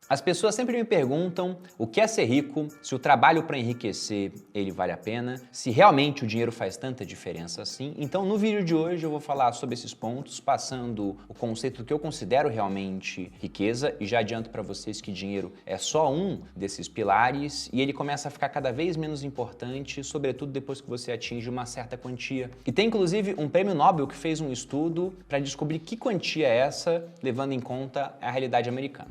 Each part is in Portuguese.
As pessoas sempre me perguntam o que é ser rico, se o trabalho para enriquecer ele vale a pena, se realmente o dinheiro faz tanta diferença assim. Então no vídeo de hoje eu vou falar sobre esses pontos, passando o conceito do que eu considero realmente riqueza, e já adianto para vocês que dinheiro é só um desses pilares e ele começa a ficar cada vez menos importante, sobretudo depois que você atinge uma certa quantia. E tem inclusive um prêmio Nobel que fez um estudo para descobrir que quantia é essa, levando em conta a realidade americana.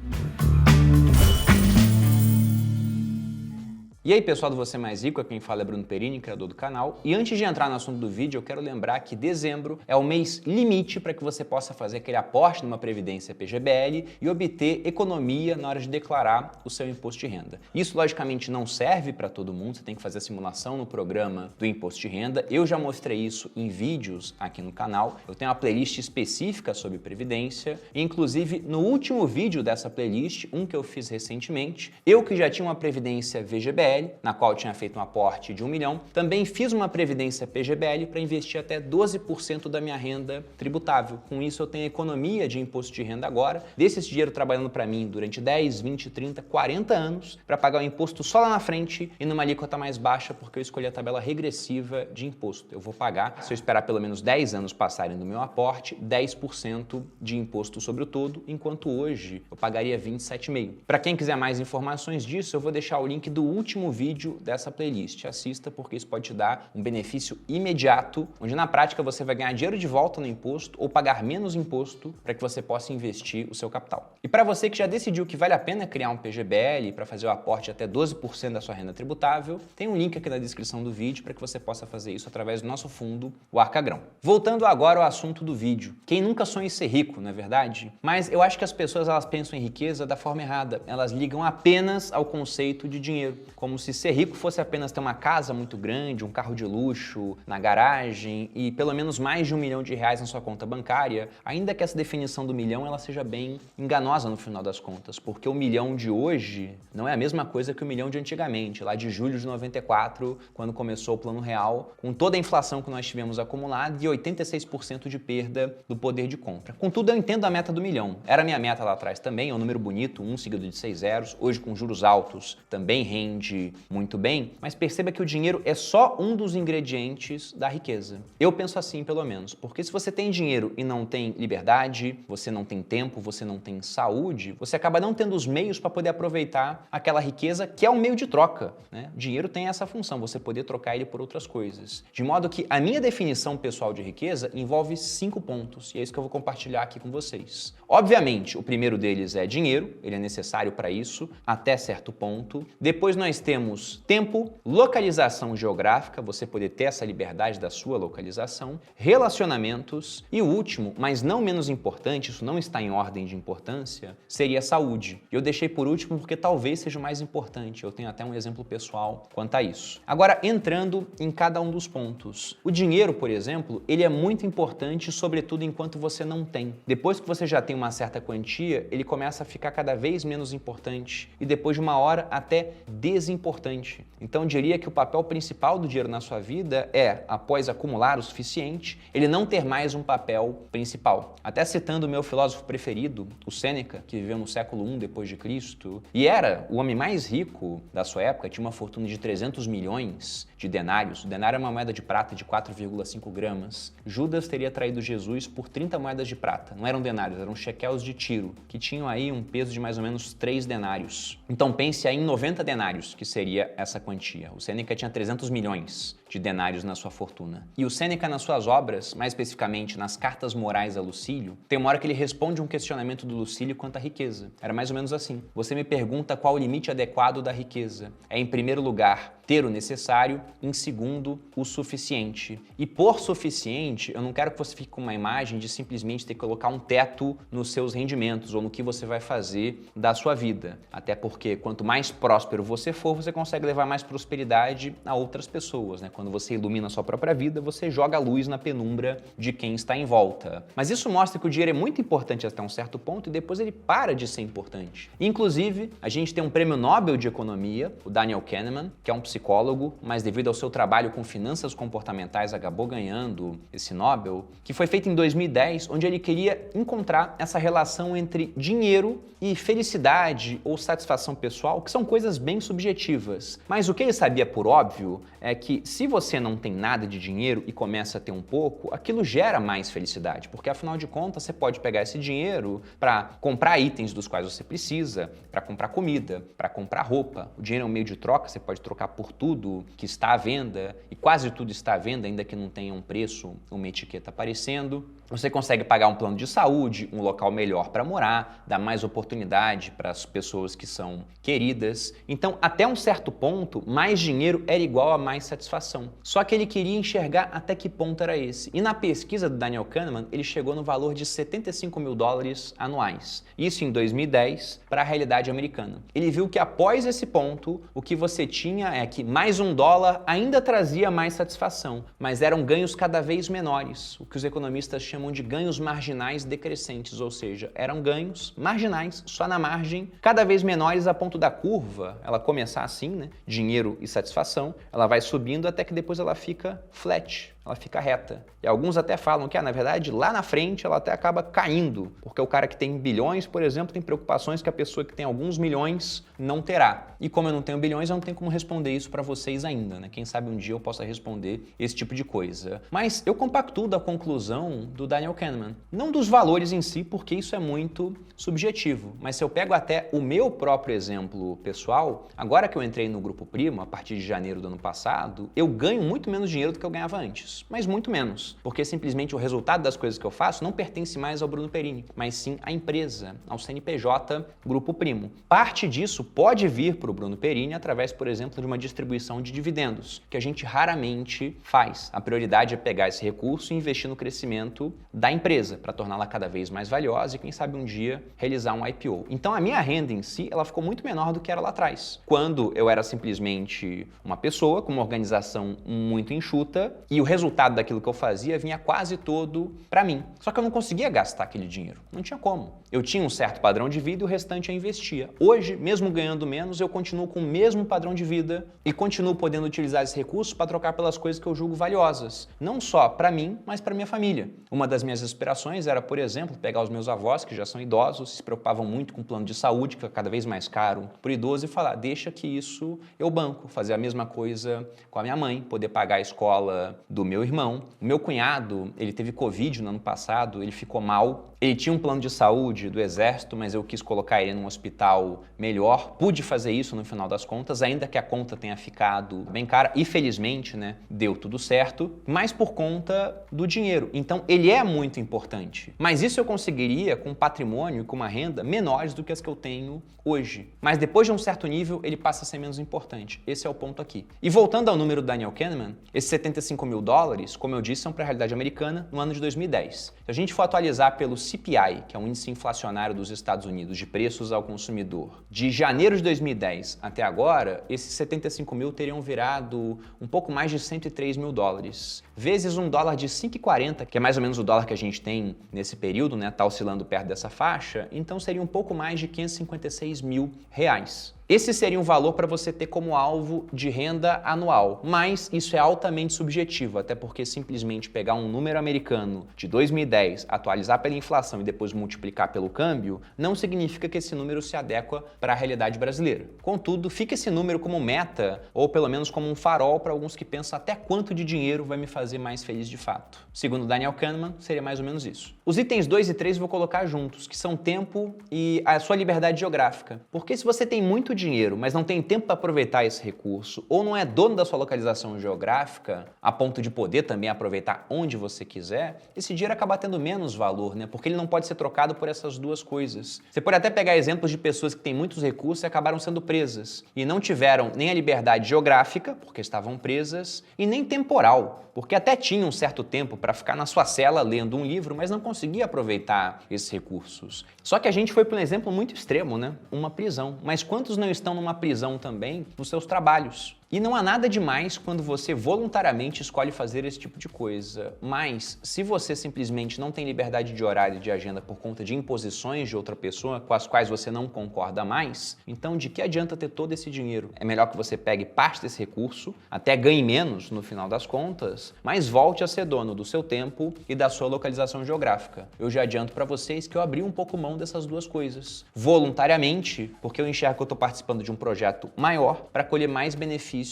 E aí pessoal do Você Mais Rico, aqui quem fala é Bruno Perini, criador do canal. E antes de entrar no assunto do vídeo, eu quero lembrar que dezembro é o mês limite para que você possa fazer aquele aporte numa previdência PGBL e obter economia na hora de declarar o seu imposto de renda. Isso logicamente não serve para todo mundo, você tem que fazer a simulação no programa do imposto de renda. Eu já mostrei isso em vídeos aqui no canal. Eu tenho uma playlist específica sobre previdência, e inclusive no último vídeo dessa playlist, um que eu fiz recentemente, eu que já tinha uma previdência VGBL, na qual eu tinha feito um aporte de 1 milhão, também fiz uma previdência PGBL para investir até 12% da minha renda tributável. Com isso eu tenho economia de imposto de renda agora, desse dinheiro trabalhando para mim durante 10, 20, 30, 40 anos, para pagar o imposto só lá na frente e numa alíquota mais baixa, porque eu escolhi a tabela regressiva de imposto. Eu vou pagar, se eu esperar pelo menos 10 anos passarem do meu aporte, 10% de imposto sobre o todo, enquanto hoje eu pagaria 27,5%. Para quem quiser mais informações disso, eu vou deixar o link do último vídeo dessa playlist. Assista, porque isso pode te dar um benefício imediato, onde na prática você vai ganhar dinheiro de volta no imposto ou pagar menos imposto para que você possa investir o seu capital. E para você que já decidiu que vale a pena criar um PGBL para fazer o aporte até 12% da sua renda tributável, tem um link aqui na descrição do vídeo para que você possa fazer isso através do nosso fundo, o Arcagrão. Voltando agora ao assunto do vídeo. Quem nunca sonha em ser rico, não é verdade? Mas eu acho que as pessoas elas pensam em riqueza da forma errada. Elas ligam apenas ao conceito de dinheiro, como se ser rico fosse apenas ter uma casa muito grande, um carro de luxo na garagem e pelo menos mais de R$1 milhão na sua conta bancária, ainda que essa definição do milhão ela seja bem enganosa no final das contas, porque o milhão de hoje não é a mesma coisa que o milhão de antigamente, lá de julho de 94, quando começou o Plano Real, com toda a inflação que nós tivemos acumulada e 86% de perda do poder de compra. Contudo, eu entendo a meta do milhão. Era a minha meta lá atrás também, é um número bonito, 1 seguido de 6 zeros, hoje com juros altos também rende muito bem, mas perceba que o dinheiro é só um dos ingredientes da riqueza. Eu penso assim, pelo menos, porque se você tem dinheiro e não tem liberdade, você não tem tempo, você não tem saúde, você acaba não tendo os meios para poder aproveitar aquela riqueza que é um meio de troca, né? O dinheiro tem essa função, você poder trocar ele por outras coisas. De modo que a minha definição pessoal de riqueza envolve 5 pontos, e é isso que eu vou compartilhar aqui com vocês. Obviamente, o primeiro deles é dinheiro, ele é necessário para isso, até certo ponto. Depois nós temos tempo, localização geográfica, você poder ter essa liberdade da sua localização, relacionamentos e o último, mas não menos importante, isso não está em ordem de importância, seria saúde. Eu deixei por último porque talvez seja o mais importante, eu tenho até um exemplo pessoal quanto a isso. Agora, entrando em cada um dos pontos. O dinheiro, por exemplo, ele é muito importante, sobretudo enquanto você não tem. Depois que você já tem uma certa quantia, ele começa a ficar cada vez menos importante e depois de uma hora até desimportante. Então eu diria que o papel principal do dinheiro na sua vida é, após acumular o suficiente, ele não ter mais um papel principal. Até citando o meu filósofo preferido, o Sêneca, que viveu no século I depois de Cristo, e era o homem mais rico da sua época, tinha uma fortuna de 300 milhões de denários. O denário é uma moeda de prata de 4,5 gramas. Judas teria traído Jesus por 30 moedas de prata. Não eram denários, eram shekels de Tiro, que tinham aí um peso de mais ou menos 3 denários. Então pense aí em 90 denários, que seria essa quantia. O Sêneca tinha 300 milhões de denários na sua fortuna. E o Sêneca, nas suas obras, mais especificamente nas Cartas Morais a Lucílio, tem uma hora que ele responde um questionamento do Lucílio quanto à riqueza. Era mais ou menos assim. Você me pergunta qual o limite adequado da riqueza. É, em primeiro lugar, ter o necessário, em segundo, o suficiente. E por suficiente, eu não quero que você fique com uma imagem de simplesmente ter que colocar um teto nos seus rendimentos ou no que você vai fazer da sua vida. Até porque quanto mais próspero você for, você consegue levar mais prosperidade a outras pessoas, né? Quando você ilumina a sua própria vida, você joga a luz na penumbra de quem está em volta. Mas isso mostra que o dinheiro é muito importante até um certo ponto e depois ele para de ser importante. Inclusive, a gente tem um prêmio Nobel de Economia, o Daniel Kahneman, que é um psicólogo, mas devido ao seu trabalho com finanças comportamentais acabou ganhando esse Nobel, que foi feito em 2010, onde ele queria encontrar essa relação entre dinheiro e felicidade ou satisfação pessoal, que são coisas bem subjetivas. Mas o que ele sabia por óbvio é que se você não tem nada de dinheiro e começa a ter um pouco, aquilo gera mais felicidade, porque afinal de contas você pode pegar esse dinheiro para comprar itens dos quais você precisa, para comprar comida, para comprar roupa. O dinheiro é um meio de troca, você pode trocar por tudo que está à venda e quase tudo está à venda, ainda que não tenha um preço, uma etiqueta aparecendo. Você consegue pagar um plano de saúde, um local melhor para morar, dar mais oportunidade para as pessoas que são queridas. Então, até um certo ponto, mais dinheiro era igual a mais satisfação. Só que ele queria enxergar até que ponto era esse. E na pesquisa do Daniel Kahneman, ele chegou no valor de 75 mil dólares anuais. Isso em 2010, para a realidade americana. Ele viu que após esse ponto, o que você tinha é que mais $1 ainda trazia mais satisfação, mas eram ganhos cada vez menores, o que os economistas chamam de ganhos marginais decrescentes, ou seja, eram ganhos marginais, só na margem, cada vez menores a ponto da curva, ela começar assim, né? Dinheiro e satisfação, ela vai subindo até que depois ela fica flat. Ela fica reta. E alguns até falam que, na verdade, lá na frente ela até acaba caindo, porque o cara que tem bilhões, por exemplo, tem preocupações que a pessoa que tem alguns milhões não terá. E como eu não tenho bilhões, eu não tenho como responder isso para vocês ainda, né? Quem sabe um dia eu possa responder esse tipo de coisa. Mas eu compactuo da conclusão do Daniel Kahneman. Não dos valores em si, porque isso é muito subjetivo. Mas se eu pego até o meu próprio exemplo pessoal, agora que eu entrei no Grupo Primo, a partir de janeiro do ano passado, eu ganho muito menos dinheiro do que eu ganhava antes. Mas muito menos, porque simplesmente o resultado das coisas que eu faço não pertence mais ao Bruno Perini, mas sim à empresa, ao CNPJ Grupo Primo. Parte disso pode vir para o Bruno Perini através, por exemplo, de uma distribuição de dividendos, que a gente raramente faz. A prioridade é pegar esse recurso e investir no crescimento da empresa, para torná-la cada vez mais valiosa e, quem sabe, um dia realizar um IPO. Então, a minha renda em si, ela ficou muito menor do que era lá atrás, quando eu era simplesmente uma pessoa com uma organização muito enxuta e o resultado daquilo que eu fazia vinha quase todo para mim. Só que eu não conseguia gastar aquele dinheiro. Não tinha como. Eu tinha um certo padrão de vida e o restante eu investia. Hoje, mesmo ganhando menos, eu continuo com o mesmo padrão de vida e continuo podendo utilizar esses recursos para trocar pelas coisas que eu julgo valiosas. Não só para mim, mas para minha família. Uma das minhas aspirações era, por exemplo, pegar os meus avós, que já são idosos, se preocupavam muito com o plano de saúde, que fica cada vez mais caro por idoso, e falar, deixa que isso eu banco. Fazer a mesma coisa com a minha mãe, poder pagar a escola do meu irmão. O meu cunhado, ele teve Covid no ano passado, ele ficou mal. Ele tinha um plano de saúde do exército, mas eu quis colocar ele num hospital melhor. Pude fazer isso no final das contas, ainda que a conta tenha ficado bem cara. E felizmente, né, deu tudo certo, mas por conta do dinheiro. Então, ele é muito importante. Mas isso eu conseguiria com um patrimônio e com uma renda menores do que as que eu tenho hoje. Mas depois de um certo nível, ele passa a ser menos importante. Esse é o ponto aqui. E voltando ao número do Daniel Kahneman, esses 75 mil dólares, como eu disse, são para a realidade americana no ano de 2010. Se a gente for atualizar pelo CPI, que é um índice inflacionário dos Estados Unidos de preços ao consumidor, de janeiro de 2010 até agora, esses 75 mil teriam virado um pouco mais de 103 mil dólares, vezes um dólar de 5,40, que é mais ou menos o dólar que a gente tem nesse período, né? Tá oscilando perto dessa faixa, então seria um pouco mais de 556 mil reais. Esse seria um valor para você ter como alvo de renda anual, mas isso é altamente subjetivo, até porque simplesmente pegar um número americano de 2010, atualizar pela inflação e depois multiplicar pelo câmbio, não significa que esse número se adequa para a realidade brasileira. Contudo, fica esse número como meta, ou pelo menos como um farol para alguns que pensam até quanto de dinheiro vai me fazer mais feliz de fato. Segundo Daniel Kahneman, seria mais ou menos isso. Os itens 2 e 3 eu vou colocar juntos, que são tempo e a sua liberdade geográfica. Porque se você tem muito dinheiro, mas não tem tempo para aproveitar esse recurso, ou não é dono da sua localização geográfica, a ponto de poder também aproveitar onde você quiser, esse dinheiro acaba tendo menos valor, né? Porque ele não pode ser trocado por essas duas coisas. Você pode até pegar exemplos de pessoas que têm muitos recursos e acabaram sendo presas, e não tiveram nem a liberdade geográfica, porque estavam presas, e nem temporal, porque até tinham um certo tempo para ficar na sua cela lendo um livro, mas não conseguia aproveitar esses recursos. Só que a gente foi para um exemplo muito extremo, né? Uma prisão. Mas quantos não estão numa prisão também nos seus trabalhos? E não há nada demais quando você voluntariamente escolhe fazer esse tipo de coisa, mas se você simplesmente não tem liberdade de horário e de agenda por conta de imposições de outra pessoa com as quais você não concorda mais, então de que adianta ter todo esse dinheiro? É melhor que você pegue parte desse recurso, até ganhe menos no final das contas, mas volte a ser dono do seu tempo e da sua localização geográfica. Eu já adianto para vocês que eu abri um pouco mão dessas duas coisas, voluntariamente, porque eu enxergo que eu estou participando de um projeto maior para colher mais benefícios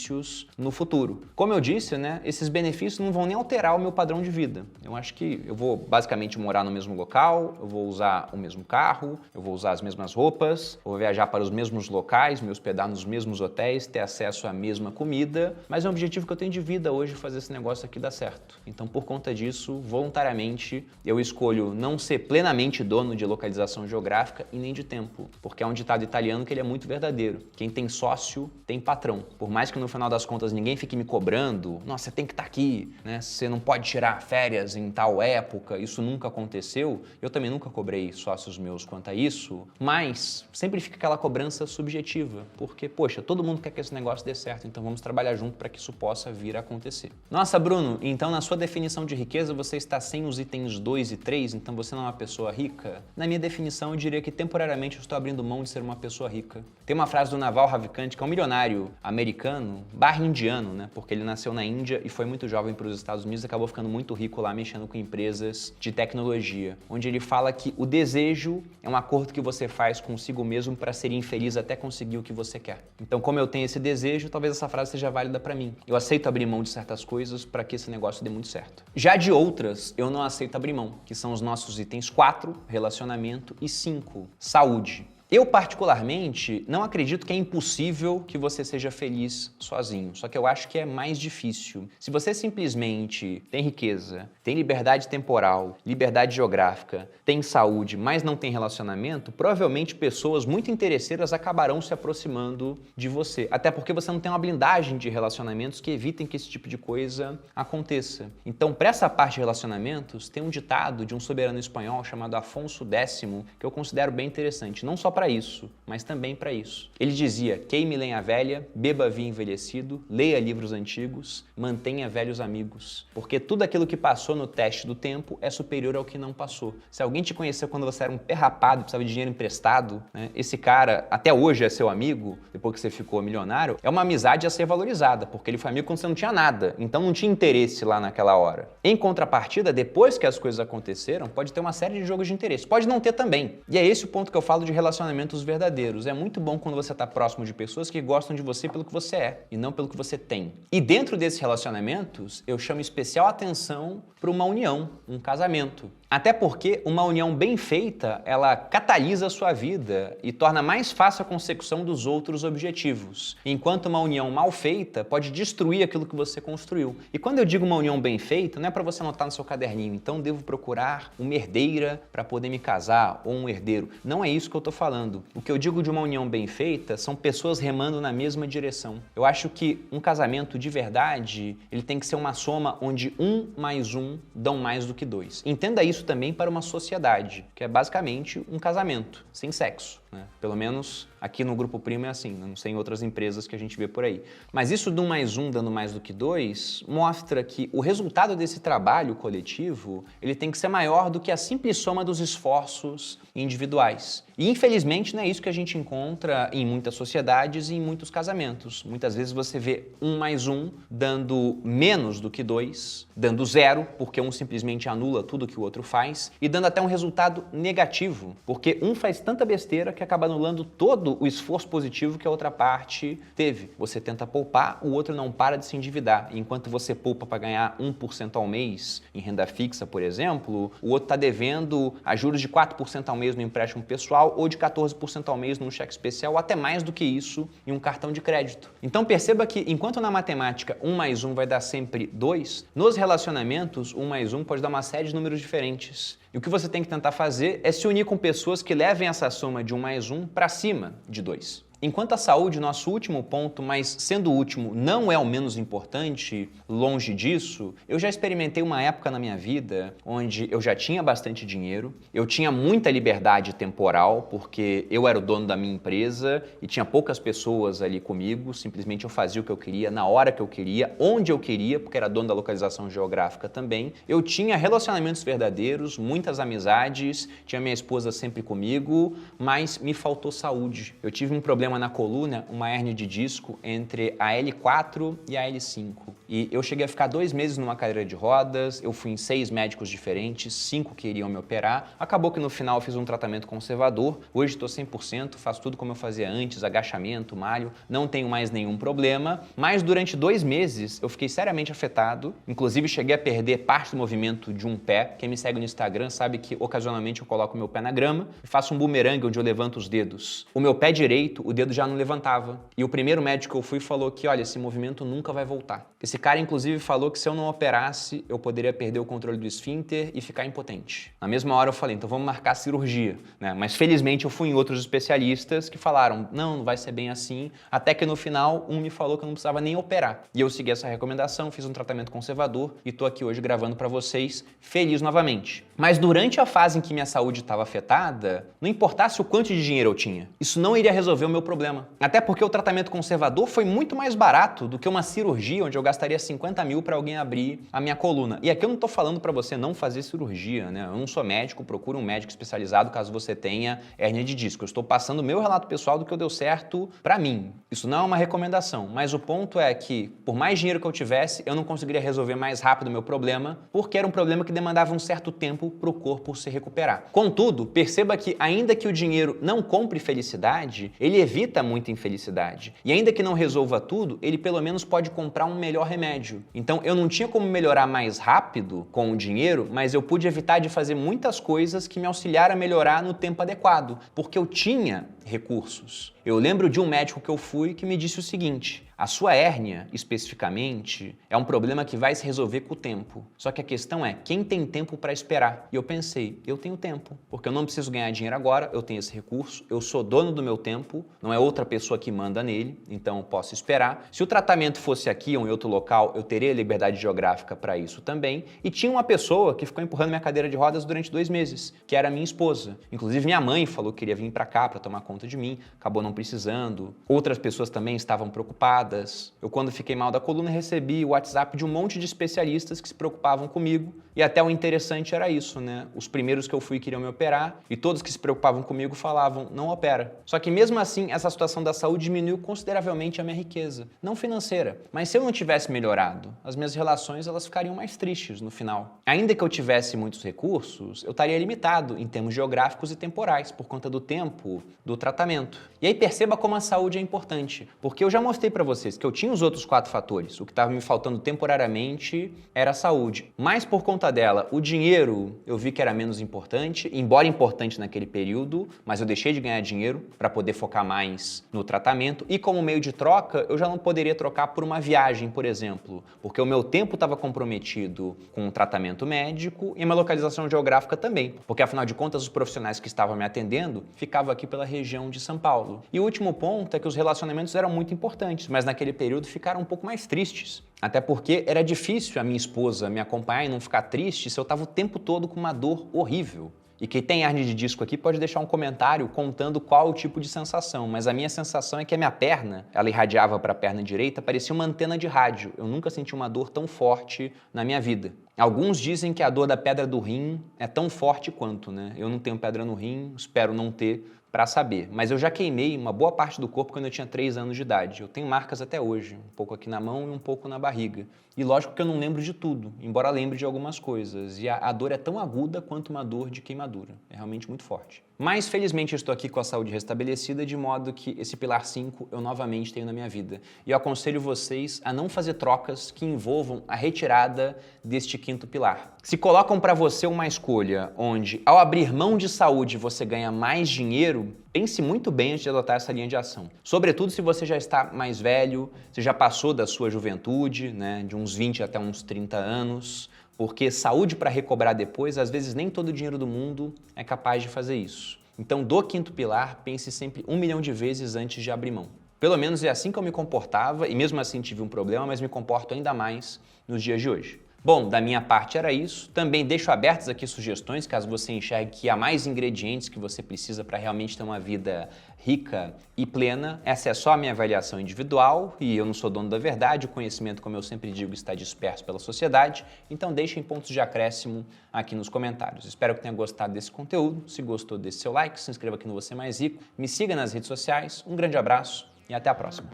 no futuro. Como eu disse, né, esses benefícios não vão nem alterar o meu padrão de vida. Eu acho que eu vou basicamente morar no mesmo local, eu vou usar o mesmo carro, eu vou usar as mesmas roupas, eu vou viajar para os mesmos locais, me hospedar nos mesmos hotéis, ter acesso à mesma comida, mas é um objetivo que eu tenho de vida hoje fazer esse negócio aqui dar certo. Então, por conta disso, voluntariamente, eu escolho não ser plenamente dono de localização geográfica e nem de tempo, porque é um ditado italiano que ele é muito verdadeiro. Quem tem sócio tem patrão. Por mais que no final das contas ninguém fique me cobrando, nossa, você tem que estar aqui, né? Você não pode tirar férias em tal época, isso nunca aconteceu. Eu também nunca cobrei sócios meus quanto a isso, mas sempre fica aquela cobrança subjetiva, porque, poxa, todo mundo quer que esse negócio dê certo, então vamos trabalhar junto para que isso possa vir a acontecer. Nossa, Bruno, então na sua definição de riqueza você está sem os itens 2 e 3, então você não é uma pessoa rica? Na minha definição, eu diria que temporariamente eu estou abrindo mão de ser uma pessoa rica. Tem uma frase do Naval Ravikant, que é um milionário americano, barra indiano, né? Porque ele nasceu na Índia e foi muito jovem para os Estados Unidos e acabou ficando muito rico lá mexendo com empresas de tecnologia, onde ele fala que o desejo é um acordo que você faz consigo mesmo para ser infeliz até conseguir o que você quer. Então, como eu tenho esse desejo, talvez essa frase seja válida para mim. Eu aceito abrir mão de certas coisas para que esse negócio dê muito certo. Já de outras, eu não aceito abrir mão, que são os nossos itens 4, relacionamento, e 5, saúde. Eu, particularmente, não acredito que é impossível que você seja feliz sozinho, só que eu acho que é mais difícil. Se você simplesmente tem riqueza, tem liberdade temporal, liberdade geográfica, tem saúde, mas não tem relacionamento, provavelmente pessoas muito interesseiras acabarão se aproximando de você. Até porque você não tem uma blindagem de relacionamentos que evitem que esse tipo de coisa aconteça. Então, para essa parte de relacionamentos, tem um ditado de um soberano espanhol chamado Afonso X, que eu considero bem interessante, não só para isso, mas também para isso. Ele dizia: queime lenha velha, beba vinho envelhecido, leia livros antigos, mantenha velhos amigos, porque tudo aquilo que passou no teste do tempo é superior ao que não passou. Se alguém te conheceu quando você era um pé rapado e precisava de dinheiro emprestado, né, esse cara até hoje é seu amigo, depois que você ficou milionário, é uma amizade a ser valorizada, porque ele foi amigo quando você não tinha nada, então não tinha interesse lá naquela hora. Em contrapartida, depois que as coisas aconteceram, pode ter uma série de jogos de interesse, pode não ter também. E é esse o ponto que eu falo de relacionamentos verdadeiros. É muito bom quando você está próximo de pessoas que gostam de você pelo que você é e não pelo que você tem. E dentro desses relacionamentos, eu chamo especial atenção para uma união, um casamento. Até porque uma união bem feita, ela catalisa a sua vida e torna mais fácil a consecução dos outros objetivos. Enquanto uma união mal feita pode destruir aquilo que você construiu. E quando eu digo uma união bem feita, não é para você anotar no seu caderninho, então devo procurar uma herdeira para poder me casar ou um herdeiro. Não é isso que eu estou falando. O que eu digo de uma união bem feita são pessoas remando na mesma direção. Eu acho que um casamento de verdade, ele tem que ser uma soma onde 1 mais 1 dão mais do que 2. Entenda isso também para uma sociedade, que é basicamente um casamento, sem sexo, né? Pelo menos aqui no Grupo Primo é assim, não sei em outras empresas que a gente vê por aí. Mas isso do 1 mais 1 dando mais do que 2 mostra que o resultado desse trabalho coletivo, ele tem que ser maior do que a simples soma dos esforços individuais. E infelizmente não é isso que a gente encontra em muitas sociedades e em muitos casamentos. Muitas vezes você vê 1 mais 1 dando menos do que 2, dando 0, porque um simplesmente anula tudo que o outro faz, e dando até um resultado negativo, porque um faz tanta besteira que acaba anulando todo o esforço positivo que a outra parte teve. Você tenta poupar, o outro não para de se endividar. Enquanto você poupa para ganhar 1% ao mês em renda fixa, por exemplo, o outro está devendo a juros de 4% ao mês no empréstimo pessoal ou de 14% ao mês num cheque especial, ou até mais do que isso em um cartão de crédito. Então perceba que enquanto na matemática 1 mais 1 vai dar sempre 2, nos relacionamentos 1 mais 1 pode dar uma série de números diferentes. E o que você tem que tentar fazer é se unir com pessoas que levem essa soma de 1 mais 1 para cima de 2. Enquanto a saúde, nosso último ponto, mas sendo o último, não é o menos importante, longe disso, eu já experimentei uma época na minha vida onde eu já tinha bastante dinheiro, eu tinha muita liberdade temporal, porque eu era o dono da minha empresa e tinha poucas pessoas ali comigo, simplesmente eu fazia o que eu queria, na hora que eu queria, onde eu queria, porque era dono da localização geográfica também. Eu tinha relacionamentos verdadeiros, muitas amizades, tinha minha esposa sempre comigo, mas me faltou saúde. Eu tive um problema na coluna, uma hérnia de disco entre a L4 e a L5. E eu cheguei a ficar 2 meses numa cadeira de rodas, eu fui em 6 médicos diferentes, 5 queriam me operar. Acabou que no final eu fiz um tratamento conservador, hoje estou 100%, faço tudo como eu fazia antes, agachamento, malho, não tenho mais nenhum problema, mas durante 2 meses eu fiquei seriamente afetado, inclusive cheguei a perder parte do movimento de um pé. Quem me segue no Instagram sabe que ocasionalmente eu coloco meu pé na grama e faço um bumerangue onde eu levanto os dedos. O meu pé direito, o dedo já não levantava. E o primeiro médico que eu fui falou que, olha, esse movimento nunca vai voltar. Esse cara, inclusive, falou que se eu não operasse, eu poderia perder o controle do esfíncter e ficar impotente. Na mesma hora eu falei, então vamos marcar a cirurgia, né? Mas felizmente eu fui em outros especialistas que falaram, não vai ser bem assim. Até que no final, um me falou que eu não precisava nem operar. E eu segui essa recomendação, fiz um tratamento conservador e tô aqui hoje gravando para vocês, feliz novamente. Mas durante a fase em que minha saúde estava afetada, não importasse o quanto de dinheiro eu tinha, isso não iria resolver o meu problema. Até porque o tratamento conservador foi muito mais barato do que uma cirurgia onde eu gastaria 50 mil para alguém abrir a minha coluna. E aqui eu não tô falando para você não fazer cirurgia, né? Eu não sou médico, procure um médico especializado caso você tenha hérnia de disco. Eu estou passando o meu relato pessoal do que deu certo para mim. Isso não é uma recomendação, mas o ponto é que, por mais dinheiro que eu tivesse, eu não conseguiria resolver mais rápido o meu problema, porque era um problema que demandava um certo tempo para o corpo se recuperar. Contudo, perceba que ainda que o dinheiro não compre felicidade, ele evita muita infelicidade. E ainda que não resolva tudo, ele pelo menos pode comprar um melhor remédio. Então eu não tinha como melhorar mais rápido com o dinheiro, mas eu pude evitar de fazer muitas coisas que me auxiliaram a melhorar no tempo adequado, porque eu tinha recursos. Eu lembro de um médico que eu fui que me disse o seguinte: a sua hérnia, especificamente, é um problema que vai se resolver com o tempo. Só que a questão é, quem tem tempo para esperar? E eu pensei, eu tenho tempo, porque eu não preciso ganhar dinheiro agora, eu tenho esse recurso, eu sou dono do meu tempo, não é outra pessoa que manda nele, então eu posso esperar. Se o tratamento fosse aqui ou em outro local, eu teria liberdade geográfica para isso também. E tinha uma pessoa que ficou empurrando minha cadeira de rodas durante 2 meses, que era minha esposa. Inclusive minha mãe falou que queria vir para cá para tomar conta de mim, acabou não precisando. Outras pessoas também estavam preocupadas. Eu, quando fiquei mal da coluna, recebi o WhatsApp de um monte de especialistas que se preocupavam comigo. E até o interessante era isso, né? Os primeiros que eu fui queriam me operar e todos que se preocupavam comigo falavam, não opera. Só que mesmo assim, essa situação da saúde diminuiu consideravelmente a minha riqueza. Não financeira, mas se eu não tivesse melhorado, as minhas relações elas ficariam mais tristes no final. Ainda que eu tivesse muitos recursos, eu estaria limitado em termos geográficos e temporais por conta do tempo do tratamento. E aí perceba como a saúde é importante, porque eu já mostrei para vocês que eu tinha os outros 4 fatores. O que estava me faltando temporariamente era a saúde. Mas por conta dela, o dinheiro eu vi que era menos importante, embora importante naquele período, mas eu deixei de ganhar dinheiro para poder focar mais no tratamento. E como meio de troca, eu já não poderia trocar por uma viagem, por exemplo, porque o meu tempo estava comprometido com o tratamento médico e uma localização geográfica também, porque afinal de contas os profissionais que estavam me atendendo ficavam aqui pela região de São Paulo. E o último ponto é que os relacionamentos eram muito importantes, mas naquele período ficaram um pouco mais tristes. Até porque era difícil a minha esposa me acompanhar e não ficar triste se eu estava o tempo todo com uma dor horrível. E quem tem hérnia de disco aqui pode deixar um comentário contando qual o tipo de sensação, mas a minha sensação é que a minha perna, ela irradiava para a perna direita, parecia uma antena de rádio. Eu nunca senti uma dor tão forte na minha vida. Alguns dizem que a dor da pedra do rim é tão forte quanto, né? Eu não tenho pedra no rim, espero não ter para saber, mas eu já queimei uma boa parte do corpo quando eu tinha 3 anos de idade. Eu tenho marcas até hoje, um pouco aqui na mão e um pouco na barriga. E lógico que eu não lembro de tudo, embora lembre de algumas coisas. E a dor é tão aguda quanto uma dor de queimadura. É realmente muito forte. Mas felizmente eu estou aqui com a saúde restabelecida, de modo que esse pilar 5 eu novamente tenho na minha vida. E eu aconselho vocês a não fazer trocas que envolvam a retirada deste 5º pilar. Se colocam para você uma escolha onde, ao abrir mão de saúde, você ganha mais dinheiro, pense muito bem antes de adotar essa linha de ação. Sobretudo se você já está mais velho, você já passou da sua juventude, né, de uns 20 até uns 30 anos, porque saúde para recobrar depois, às vezes nem todo o dinheiro do mundo é capaz de fazer isso. Então, do quinto pilar, pense sempre 1 milhão de vezes antes de abrir mão. Pelo menos é assim que eu me comportava e mesmo assim tive um problema, mas me comporto ainda mais nos dias de hoje. Bom, da minha parte era isso. Também deixo abertas aqui sugestões, caso você enxergue que há mais ingredientes que você precisa para realmente ter uma vida rica e plena. Essa é só a minha avaliação individual e eu não sou dono da verdade. O conhecimento, como eu sempre digo, está disperso pela sociedade. Então deixem pontos de acréscimo aqui nos comentários. Espero que tenha gostado desse conteúdo. Se gostou, deixe seu like, se inscreva aqui no Você Mais Rico, me siga nas redes sociais. Um grande abraço e até a próxima.